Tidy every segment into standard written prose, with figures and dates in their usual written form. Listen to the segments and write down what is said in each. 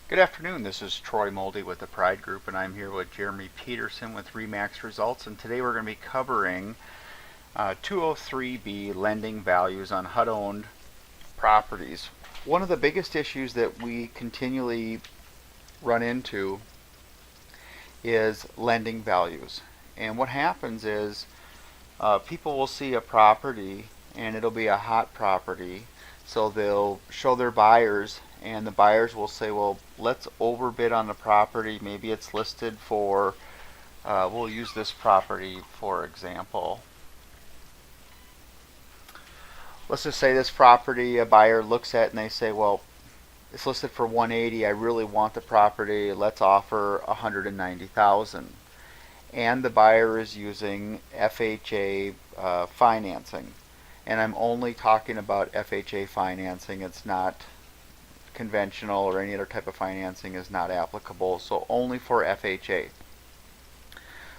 Good afternoon, this is Troy Moldy with the Pride Group, and I'm here with Jeremy Peterson with Remax Results, and today we're going to be covering 203B lending values on HUD-owned properties. One of the biggest issues that we continually run into is lending values. And what happens is people will see a property and it'll be a hot property, so they'll show their buyers and the buyers will say, well, let's overbid on the property. Maybe it's listed for, we'll use this property for example. Let's just say this property, a buyer looks at and they say, well, it's listed for 180. I really want the property. Let's offer 190,000. And the buyer is using FHA financing. And I'm only talking about FHA financing. It's not conventional or any other type of financing is not applicable. So only for FHA.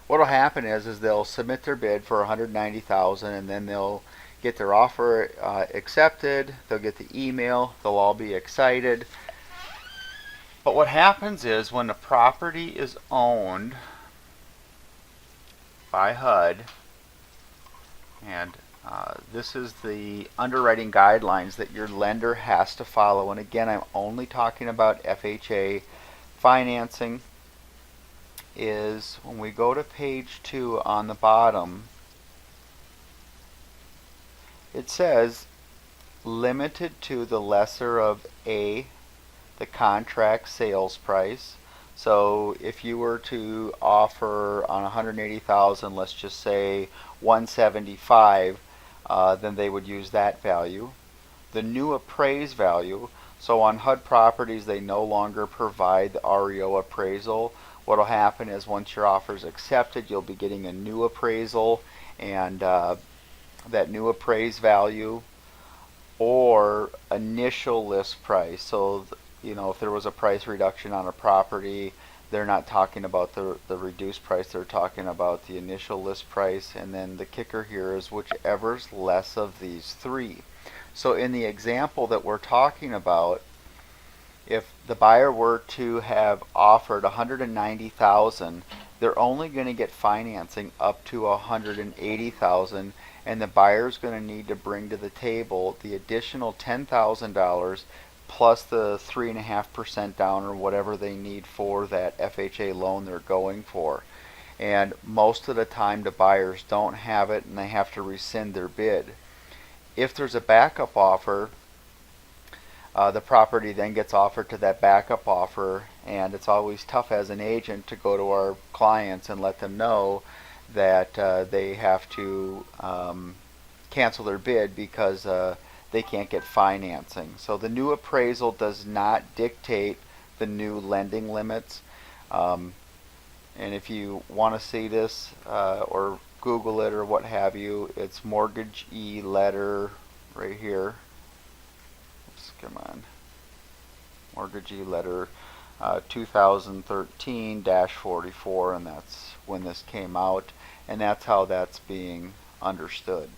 What will happen is they'll submit their bid for 190,000 and then they'll get their offer accepted. They'll get the email. They'll all be excited. But what happens is when the property is owned by HUD, and this is the underwriting guidelines that your lender has to follow. And again, I'm only talking about FHA financing. Is when we go to page 2 on the bottom, it says limited to the lesser of A, the contract sales price. So if you were to offer on 180,000, let's just say 175, then they would use that value. The new appraised value. So on HUD properties, they no longer provide the REO appraisal. What will happen is once your offer is accepted, you'll be getting a new appraisal, and that new appraised value or initial list price. So if there was a price reduction on a property, they're not talking about the reduced price, they're talking about the initial list price. And then the kicker here is whichever's less of these three. So in the example that we're talking about, if the buyer were to have offered 190,000, they're only going to get financing up to 180,000, and the buyer's going to need to bring to the table the additional $10,000 plus the 3.5% down or whatever they need for that FHA loan they're going for. And most of the time the buyers don't have it and they have to rescind their bid. If there's a backup offer, the property then gets offered to that backup offer, and it's always tough as an agent to go to our clients and let them know that they have to cancel their bid because they can't get financing. So the new appraisal does not dictate the new lending limits. And if you want to see this or Google it or what have you, it's mortgagee letter right here. Oops, come on. Mortgagee letter 2013-44, and that's when this came out, and that's how that's being understood.